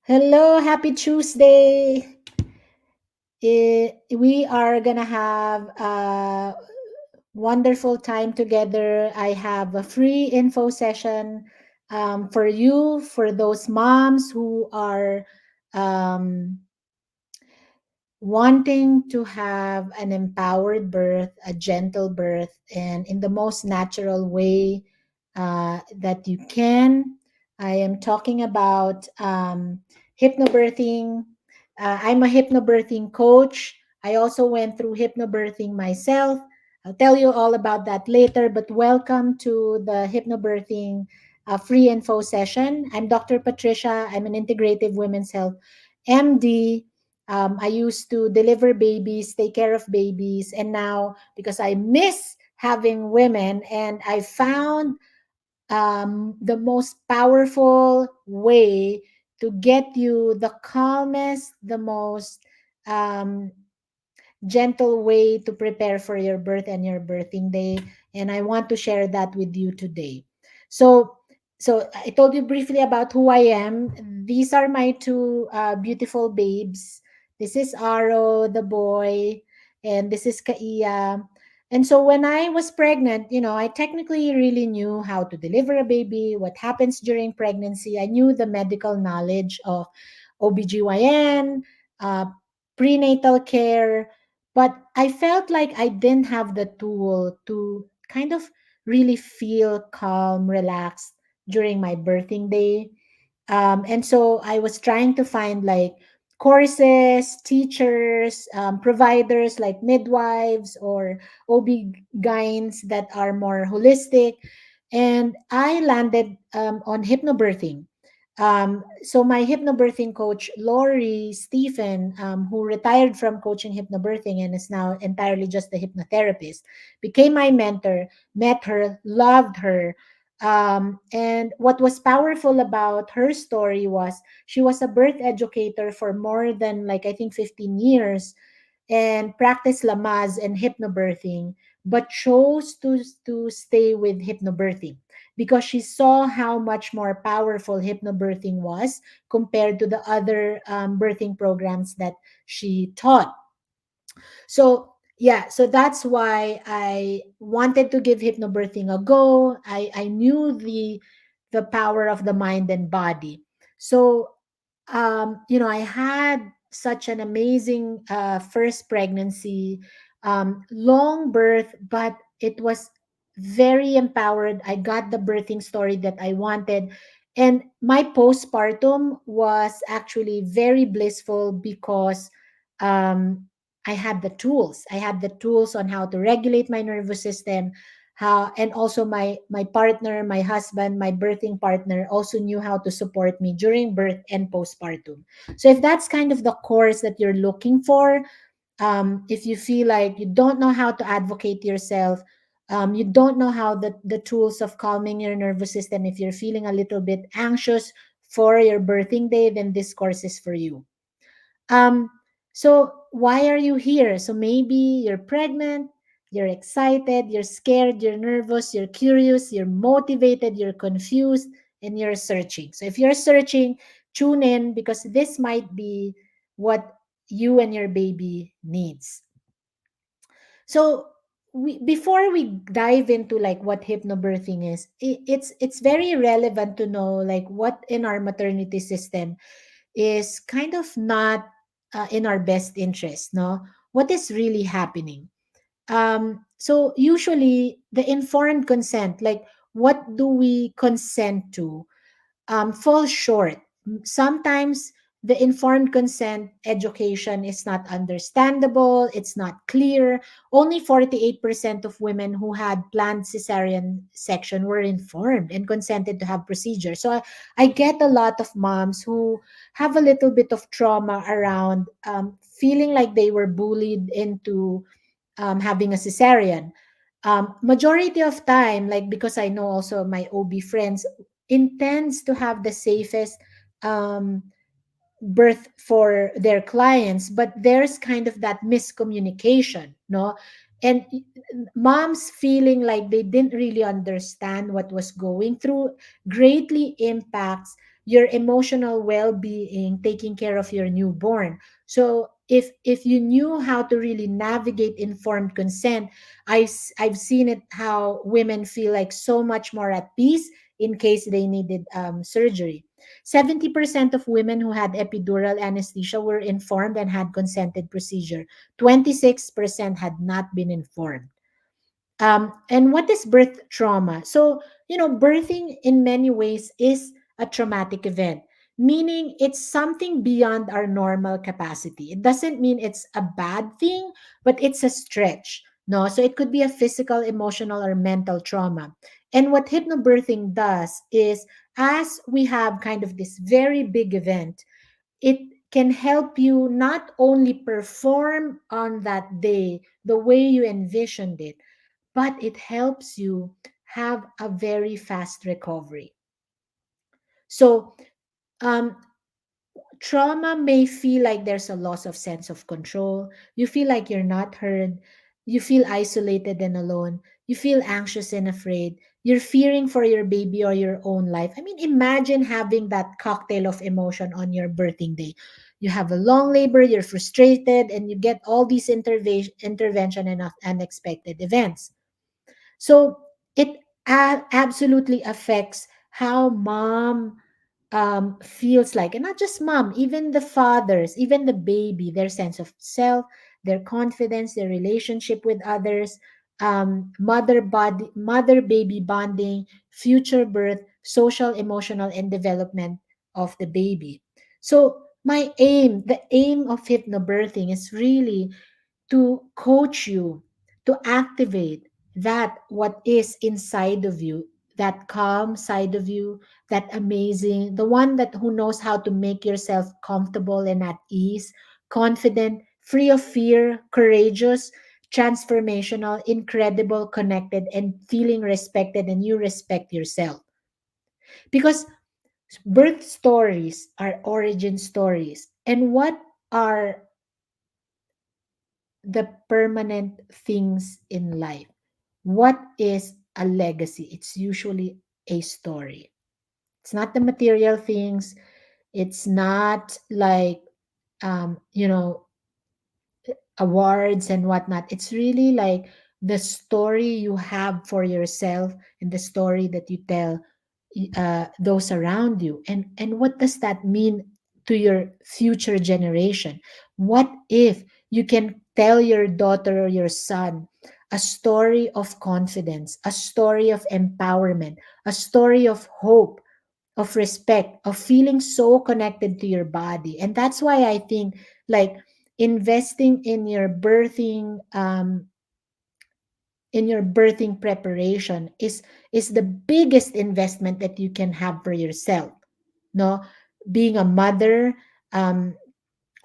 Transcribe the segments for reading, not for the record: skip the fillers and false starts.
Hello, happy Tuesday. We are going to have a wonderful time together. I have a free info session for you, for those moms who are um, wanting to have an empowered birth, a gentle birth, and in the most natural way that you can. I am talking about hypnobirthing. I'm a hypnobirthing coach. I also went through hypnobirthing myself. I'll tell you all about that later, but welcome to the hypnobirthing free info session. I'm Dr. Patricia. I'm an integrative women's health MD. I used to deliver babies, take care of babies, and now because I miss having women, and I found the most powerful way to get you the calmest, the most um, gentle way to prepare for your birth and your birthing day, and I want to share that with you today. So so I told you briefly about who I am. These are my two beautiful babes. This is Aro the boy, and this is Kaiya. And so when I was pregnant, I technically really knew how to deliver a baby, what happens during pregnancy. I knew the medical knowledge of OBGYN, uh, prenatal care, but I felt like I didn't have the tool to kind of really feel calm, relaxed during my birthing day. And so I was trying to find like courses, teachers, providers like midwives or OB-GYNs that are more holistic. And I landed on hypnobirthing. So my hypnobirthing coach, Lori Stephen, who retired from coaching hypnobirthing and is now entirely just a hypnotherapist, became my mentor, met her, loved her. And what was powerful about her story was she was a birth educator for more than like I think 15 years and practiced Lamaze and hypnobirthing, but chose to stay with hypnobirthing because she saw how much more powerful hypnobirthing was compared to the other birthing programs that she taught. So yeah, so that's why I wanted to give hypnobirthing a go. I knew the power of the mind and body. So I had such an amazing first pregnancy, long birth, but it was very empowered. I got the birthing story that I wanted. And my postpartum was actually very blissful because I had the tools. I had the tools on how to regulate my nervous system, how, and also my partner, my husband, my birthing partner also knew how to support me during birth and postpartum. So if that's kind of the course that you're looking for, if you feel like you don't know how to advocate yourself, you don't know how the tools of calming your nervous system, if you're feeling a little bit anxious for your birthing day, then this course is for you. um, so why are you here? So maybe you're pregnant, you're excited, you're scared, you're nervous, you're curious, you're motivated, you're confused, and you're searching. So if you're searching, tune in because this might be what you and your baby needs. So before we dive into like what hypnobirthing is, it's very relevant to know like what in our maternity system is kind of not in our best interest, no? What is really happening? So usually the informed consent, like what do we consent to, fall short. Sometimes the informed consent education is not understandable, it's not clear. Only 48% of women who had planned cesarean section were informed and consented to have procedure. So I get a lot of moms who have a little bit of trauma around feeling like they were bullied into having a cesarean. Majority of time, like because I know also my OB friends intends to have the safest um, birth for their clients, but there's kind of that miscommunication, no? And moms feeling like they didn't really understand what was going through greatly impacts your emotional well-being, taking care of your newborn. So if you knew how to really navigate informed consent, I've seen it how women feel like so much more at peace in case they needed surgery. 70% of women who had epidural anesthesia were informed and had consented procedure. 26% had not been informed. And what is birth trauma? So, birthing in many ways is a traumatic event, meaning it's something beyond our normal capacity. It doesn't mean it's a bad thing, but it's a stretch. No, so it could be a physical, emotional, or mental trauma. And what hypnobirthing does is, as we have kind of this very big event, it can help you not only perform on that day the way you envisioned it, but it helps you have a very fast recovery. So, um, trauma may feel like there's a loss of sense of control. You feel like you're not heard. You feel isolated and alone. You feel anxious and afraid. You're fearing for your baby or your own life. I mean, imagine having that cocktail of emotion on your birthing day. You have a long labor, you're frustrated, and you get all these intervention and unexpected events. So it absolutely affects how mom feels like, and not just mom, even the fathers, even the baby, their sense of self, their confidence, their relationship with others, mother baby bonding, future birth, social, emotional, and development of the baby. So the aim of hypnobirthing is really to coach you to activate that what is inside of you, that calm side of you, that amazing, the one that who knows how to make yourself comfortable and at ease, confident, free of fear, courageous, transformational, incredible, connected, and feeling respected, and you respect yourself. Because birth stories are origin stories, and what are the permanent things in life? What is a legacy? It's usually a story. It's not the material things. It's not like, um, you know, awards and whatnot. It's really like the story you have for yourself and the story that you tell those around you. And what does that mean to your future generation? What if you can tell your daughter or your son a story of confidence, a story of empowerment, a story of hope, of respect, of feeling so connected to your body? And that's why I think, like, investing in your birthing preparation is the biggest investment that you can have for yourself. No, being a mother, um,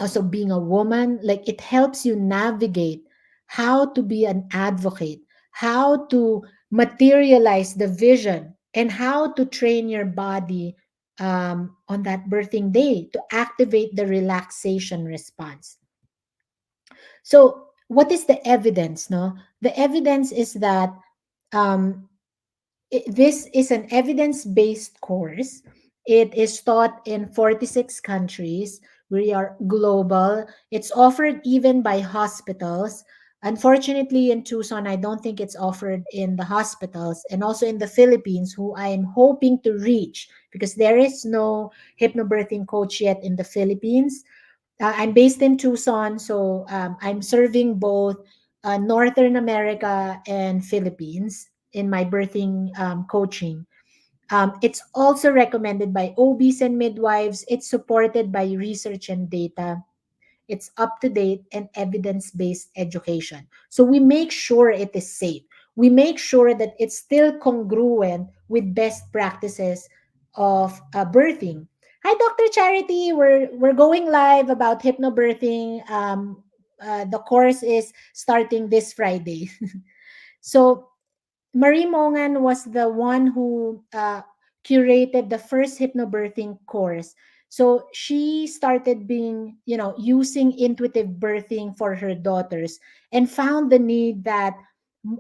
also being a woman, like, it helps you navigate how to be an advocate, how to materialize the vision, and how to train your body on that birthing day to activate the relaxation response. So what is the evidence? No, the evidence is that um, this is an evidence-based course. It is taught in 46 countries. We are global. It's offered even by hospitals. Unfortunately, in Tucson, I don't think it's offered in the hospitals, and also in the Philippines, who I am hoping to reach, because there is no hypnobirthing coach yet in the Philippines. I'm based in Tucson, so I'm serving both Northern America and Philippines in my birthing coaching. It's also recommended by OBs and midwives. It's supported by research and data. It's up to date and evidence based education. So we make sure it is safe. We make sure that it's still congruent with best practices of birthing. Hi, Dr. Charity. We're going live about hypnobirthing. The course is starting this Friday. So Marie Mongan was the one who curated the first hypnobirthing course. So she started using intuitive birthing for her daughters, and found the need that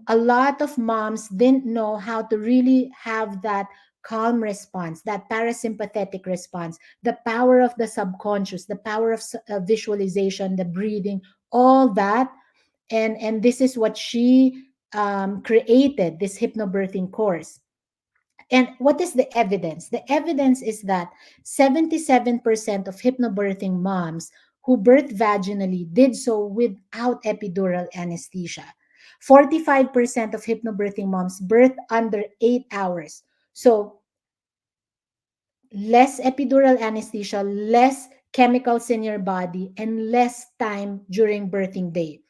A lot of moms didn't know how to really have that calm response, that parasympathetic response, the power of the subconscious, the power of visualization, the breathing, all that. And this is what she created, this hypnobirthing course. And what is the evidence? The evidence is that 77% of hypnobirthing moms who birth vaginally did so without epidural anesthesia. 45% of hypnobirthing moms birth under 8 hours. So less epidural anesthesia, less chemicals in your body, and less time during birthing day.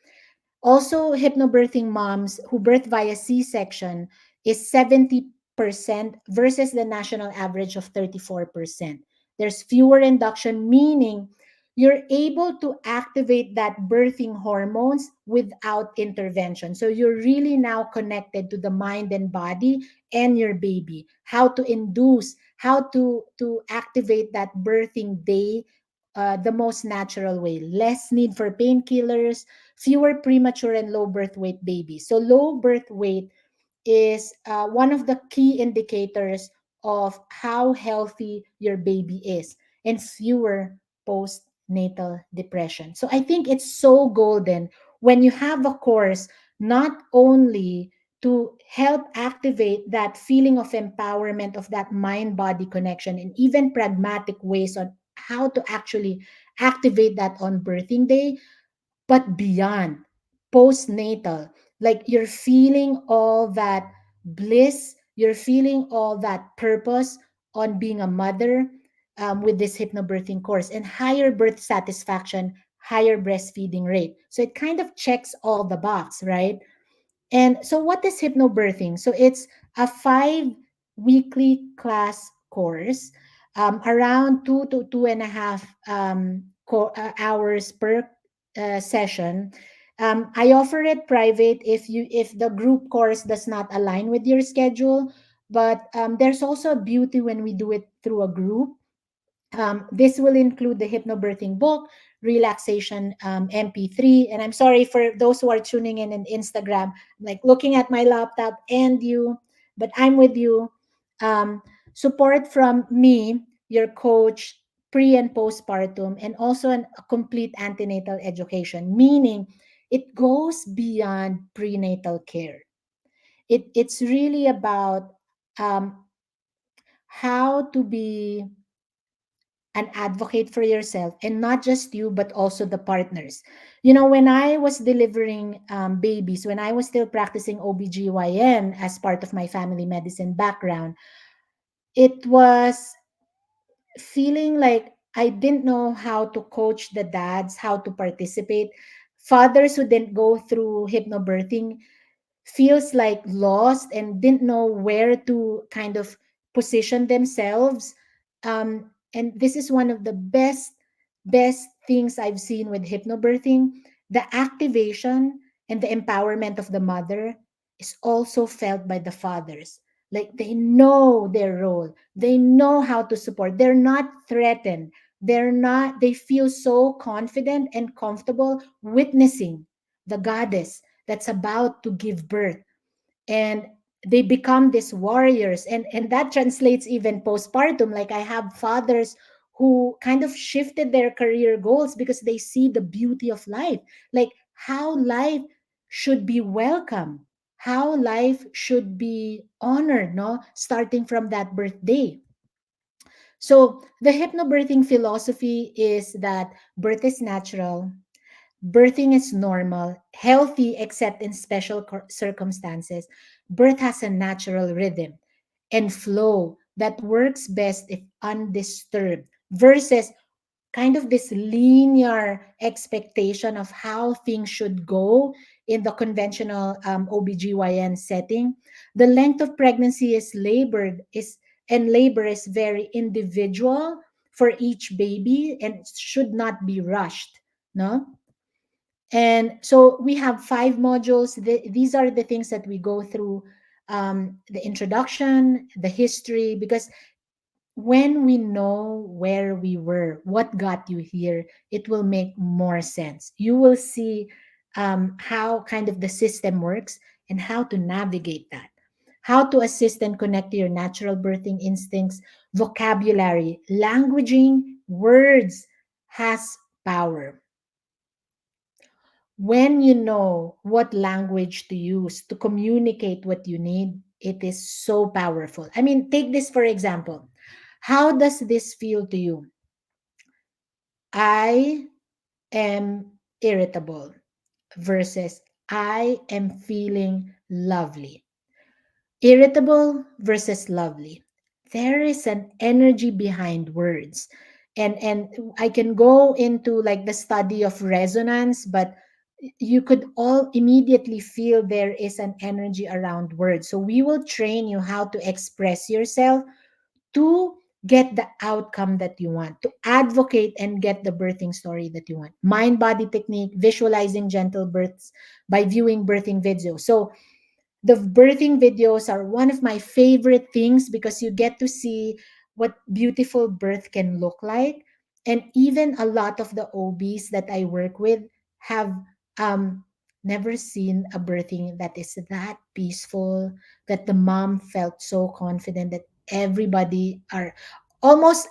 Also, hypnobirthing moms who birth via C-section is 70% versus the national average of 34%. There's fewer induction, meaning you're able to activate that birthing hormones without intervention. So you're really now connected to the mind and body and your baby. How to induce, how to activate that birthing day the most natural way. Less need for painkillers, fewer premature and low birth weight babies. So low birth weight is one of the key indicators of how healthy your baby is, and fewer postnatal depression. So I think it's so golden when you have a course not only to help activate that feeling of empowerment, of that mind body connection, and even pragmatic ways on how to actually activate that on birthing day, but beyond, postnatal, like you're feeling all that bliss, you're feeling all that purpose on being a mother with this hypnobirthing course, and higher birth satisfaction, higher breastfeeding rate. So it kind of checks all the box, right? And so, what is hypnobirthing? So, it's a 5 weekly class course, around 2 to 2.5 hours per session. I offer it private if the group course does not align with your schedule, but there's also a beauty when we do it through a group. This will include the hypnobirthing book, relaxation MP3. And I'm sorry for those who are tuning in Instagram, like looking at my laptop and you, but I'm with you. Um, Support from me, your coach, pre and postpartum, and also a complete antenatal education, meaning it goes beyond prenatal care. It's really about um, how to be an advocate for yourself, and not just you but also the partners. You know, when I was delivering babies, when I was still practicing OBGYN as part of my family medicine background, it was feeling like I didn't know how to coach the dads, how to participate. Fathers who didn't go through hypnobirthing feels like lost and didn't know where to kind of position themselves. And this is one of the best things I've seen with hypnobirthing. The activation and the empowerment of the mother is also felt by the fathers. Like they know their role, they know how to support, they're not threatened, they feel so confident and comfortable witnessing the goddess that's about to give birth. And they become these warriors, and that translates even postpartum. Like I have fathers who kind of shifted their career goals because they see the beauty of life, like how life should be welcome, how life should be honored, no, starting from that birthday. So the hypnobirthing philosophy is that birth is natural, birthing is normal, healthy except in special circumstances. Birth has a natural rhythm and flow that works best if undisturbed, versus kind of this linear expectation of how things should go in the conventional OBGYN setting. The length of pregnancy labor is very individual for each baby and should not be rushed, no? And so we have 5 modules. These are the things that we go through, the introduction, the history, because when we know where we were, what got you here, it will make more sense. You will see how kind of the system works, and how to navigate that, how to assist and connect to your natural birthing instincts, vocabulary, languaging, words has power. When you know what language to use to communicate what you need, it is so powerful. I mean, take this for example. How does this feel to you? I am irritable versus I am feeling lovely. Irritable versus lovely. There is an energy behind words. And I can go into like the study of resonance, but you could all immediately feel there is an energy around words. So we will train you how to express yourself to get the outcome that you want, to advocate and get the birthing story that you want. Mind body technique, visualizing gentle births by viewing birthing videos. So the birthing videos are one of my favorite things because you get to see what beautiful birth can look like. And even a lot of the OBs that I work with have um, never seen a birthing that is that peaceful, that the mom felt so confident, that everybody are almost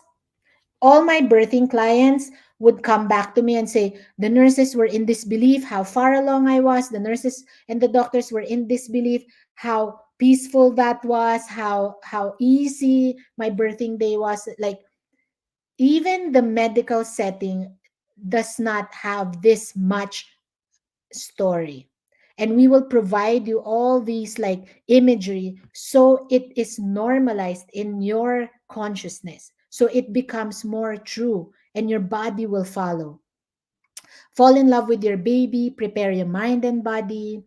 all my birthing clients would come back to me and say the nurses were in disbelief how far along I was. The nurses and the doctors were in disbelief how peaceful that was, how easy my birthing day was. Like even the medical setting does not have this much story, and we will provide you all these like imagery so it is normalized in your consciousness, so it becomes more true and your body will follow. Fall in love with your baby, prepare your mind and body,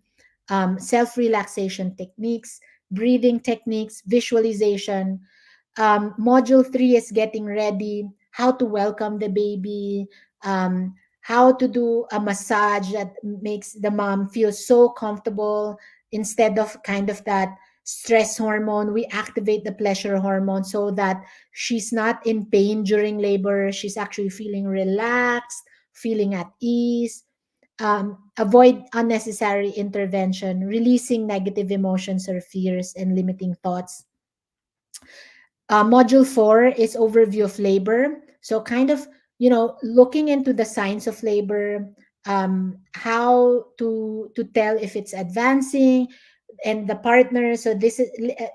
self relaxation techniques, breathing techniques, visualization. Module 3 is getting ready, how to welcome the baby, how to do a massage that makes the mom feel so comfortable. Instead of kind of that stress hormone, we activate the pleasure hormone so that she's not in pain during labor. She's actually feeling relaxed, feeling at ease. Avoid unnecessary intervention, releasing negative emotions or fears, and limiting thoughts. Module 4 is overview of labor. So kind of, looking into the signs of labor, how to tell if it's advancing, and the partner. So this is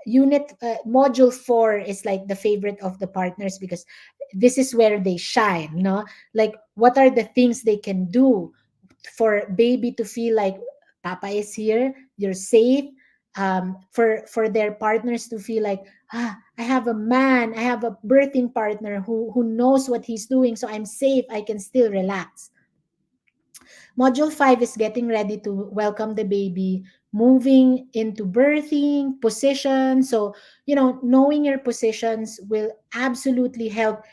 unit module 4 is like the favorite of the partners because this is where they shine, no? Like what are the things they can do for baby to feel like papa is here, you're safe, for their partners to feel like, I have a man, I have a birthing partner who knows what he's doing, so I'm safe, I can still relax. Module 5 is getting ready to welcome the baby, moving into birthing position. So, knowing your positions will absolutely help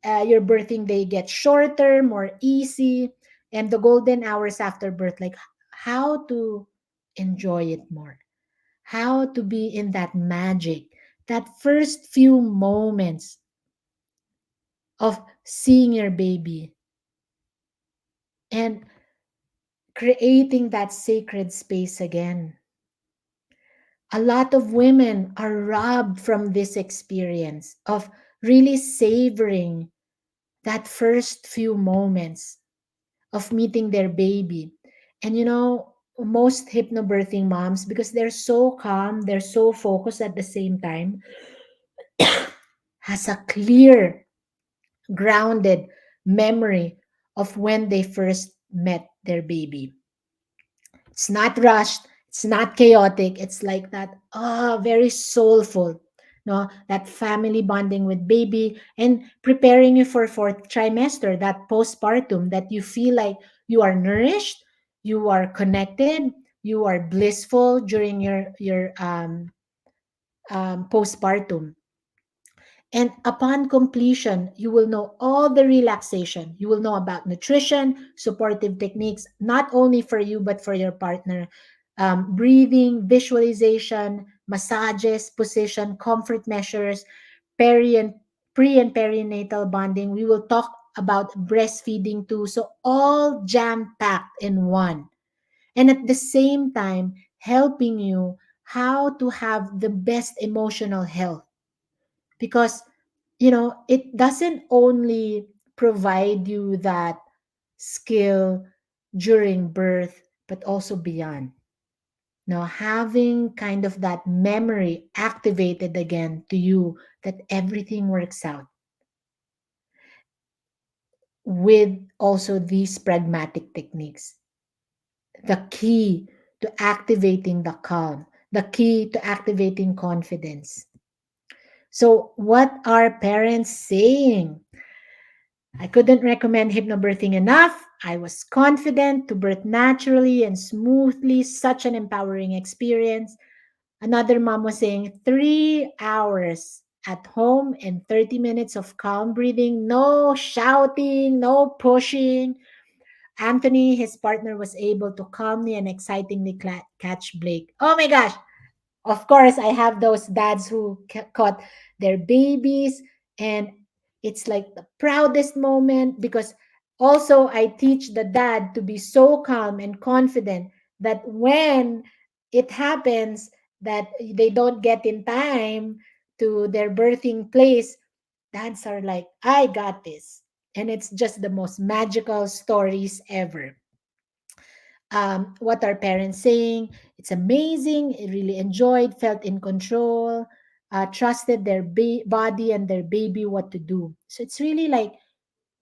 your birthing day get shorter, more easy, and the golden hours after birth, like how to enjoy it more, how to be in that magic, that first few moments of seeing your baby and creating that sacred space again. A lot of women are robbed from this experience of really savoring that first few moments of meeting their baby. And most hypnobirthing moms, because they're so calm, they're so focused at the same time, has a clear, grounded memory of when they first met their baby. It's not rushed, it's not chaotic. It's like that, very soulful. No, that family bonding with baby and preparing you for fourth trimester, that postpartum, that you feel like you are nourished, you are connected, you are blissful during your postpartum. And upon completion, you will know all the relaxation. You will know about nutrition, supportive techniques, not only for you, but for your partner. Breathing, visualization, massages, position, comfort measures, peri and pre and perinatal bonding. We will talk about breastfeeding too. So all jam packed in one. And at the same time, helping you how to have the best emotional health. Because, it doesn't only provide you that skill during birth, but also beyond. Now, having kind of that memory activated again to you that everything works out with also these pragmatic techniques. The key to activating the calm, the key to activating confidence. So, what are parents saying? I couldn't recommend hypnobirthing enough. I was confident to birth naturally and smoothly, such an empowering experience. Another mom was saying 3 hours at home and 30 minutes of calm breathing, no shouting, no pushing. Anthony, his partner, was able to calmly and excitingly catch Blake. Oh my gosh, of course, I have those dads who caught their babies, and it's like the proudest moment because also I teach the dad to be so calm and confident that when it happens that they don't get in time to their birthing place, dads are like, I got this. And it's just the most magical stories ever. What are parents saying? It's amazing. Really enjoyed, felt in control, trusted their body and their baby what to do. So it's really like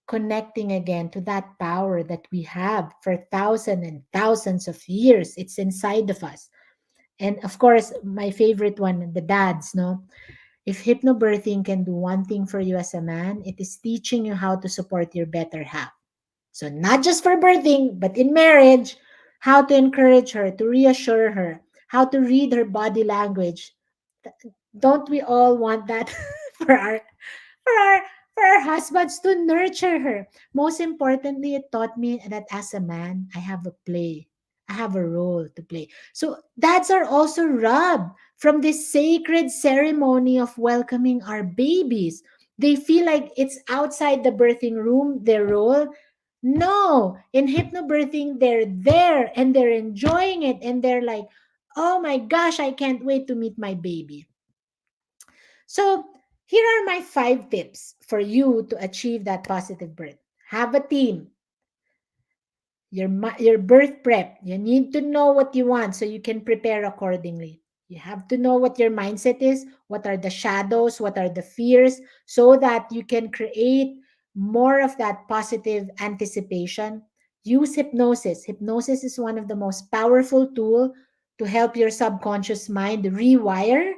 connecting again to that power that we have for thousands and thousands of years. It's inside of us. And of course, my favorite one, the dads, no? If hypnobirthing can do one thing for you as a man, it is teaching you how to support your better half. So, not just for birthing, but in marriage, how to encourage her, to reassure her, how to read her body language. Don't we all want that for for our for our husbands to nurture her? Most importantly, it taught me that as a man, I have a play. I have a role to play. So dads are also robbed from this sacred ceremony of welcoming our babies. They feel like it's outside the birthing room, their role. No, in hypnobirthing, they're there and they're enjoying it and they're like, oh my gosh, I can't wait to meet my baby. So, here are my 5 tips for you to achieve that positive birth. Have a team, your birth prep. You need to know what you want so you can prepare accordingly. You have to know what your mindset is, what are the shadows, what are the fears, so that you can create more of that positive anticipation. Use hypnosis. Hypnosis is one of the most powerful tool to help your subconscious mind rewire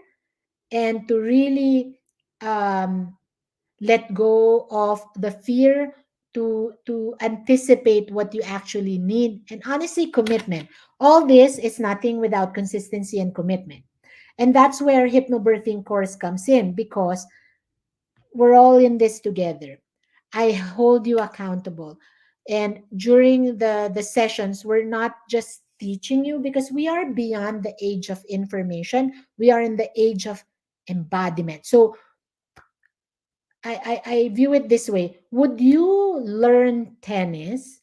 and to really um, let go of the fear, to anticipate what you actually need, and honestly, commitment. All this is nothing without consistency and commitment. And that's where hypnobirthing course comes in, because we're all in this together. I hold you accountable. And during the sessions, we're not just teaching you, because we are beyond the age of information. We are in the age of embodiment. So I view it this way. Would you learn tennis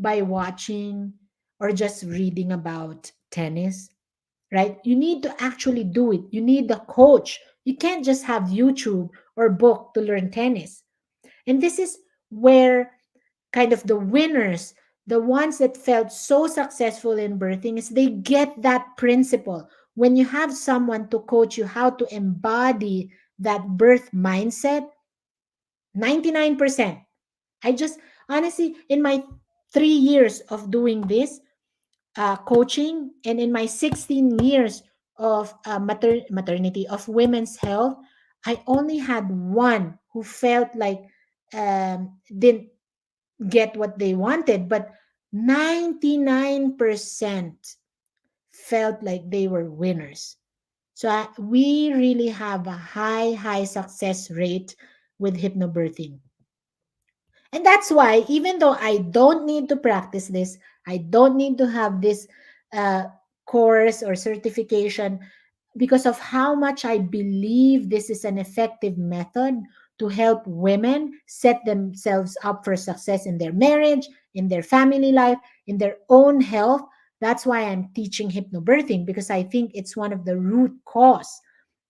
by watching or just reading about tennis? Right? You need to actually do it. You need a coach. You can't just have YouTube or book to learn tennis. And this is where kind of the winners, the ones that felt so successful in birthing, is they get that principle. When you have someone to coach you how to embody that birth mindset, 99%. I just honestly, in my 3 years of doing this coaching, and in my 16 years of maternity, of women's health, I only had one who felt like didn't get what they wanted, but 99% felt like they were winners. So we really have a high success rate with hypnobirthing. And that's why, even though I don't need to practice this, I don't need to have this uh, course or certification, because of how much I believe this is an effective method to help women set themselves up for success in their marriage, in their family life, in their own health. That's why I'm teaching hypnobirthing, because I think it's one of the root cause.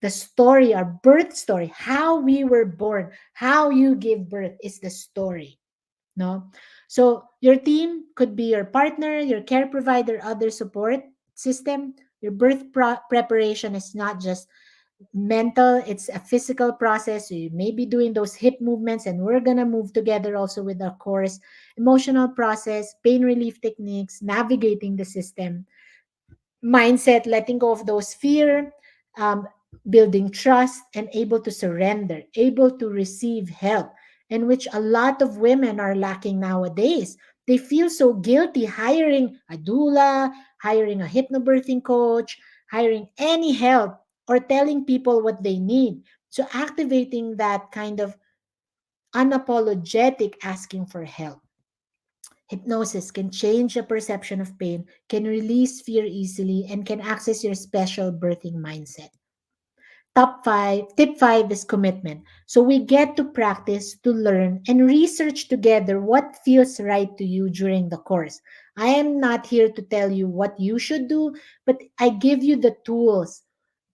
The story, our birth story, how we were born, how you give birth is the story. No? So your team could be your partner, your care provider, other support system. Your birth preparation is not just mental, it's a physical process. So you may be doing those hip movements, and we're going to move together also with our course, emotional process, pain relief techniques, navigating the system, mindset, letting go of those fear, um, building trust, and able to surrender, able to receive help, and which a lot of women are lacking nowadays. They feel so guilty hiring a doula, hiring a hypnobirthing coach, hiring any help, or telling people what they need. So activating that kind of unapologetic asking for help. Hypnosis can change the perception of pain, can release fear easily, and can access your special birthing mindset. Tip five is commitment. So we get to practice, to learn, and research together what feels right to you during the course. I am not here to tell you what you should do, but I give you the tools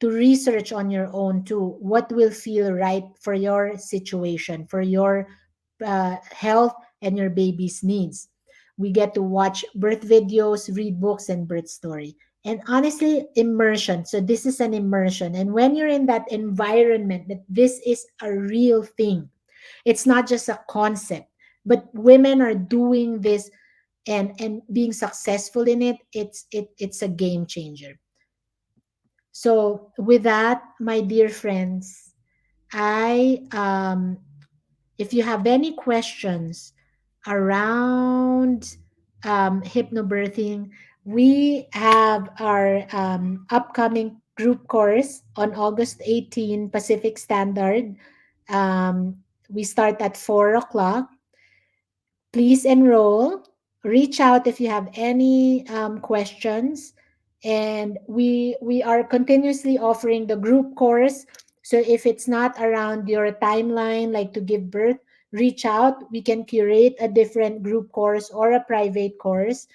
to research on your own too, what will feel right for your situation, for your health and your baby's needs. We get to watch birth videos, read books, and birth story. And honestly, immersion. So this is an immersion. And when you're in that environment, that this is a real thing. It's not just a concept, but women are doing this and being successful in it. It's a game changer. So with that, my dear friends, I if you have any questions around hypnobirthing, we have our upcoming group course on August 18 Pacific Standard. Um, we start at 4 o'clock. Please enroll. Reach out if you have any questions. And we are continuously offering the group course. So if it's not around your timeline, like to give birth, reach out. We can curate a different group course or a private course.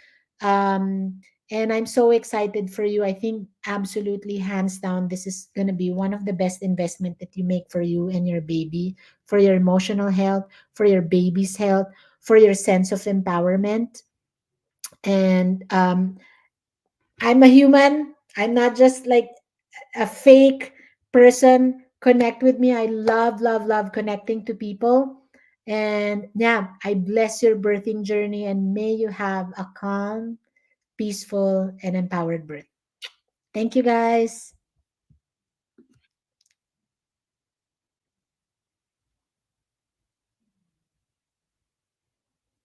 And I'm so excited for you. I think absolutely hands down, this is going to be one of the best investment that you make for you and your baby, for your emotional health, for your baby's health, for your sense of empowerment. And I'm a human. I'm not just like a fake person. Connect with me. I love, love, love connecting to people. And yeah, I bless your birthing journey, and may you have a calm, peaceful, and empowered birth. Thank you, guys.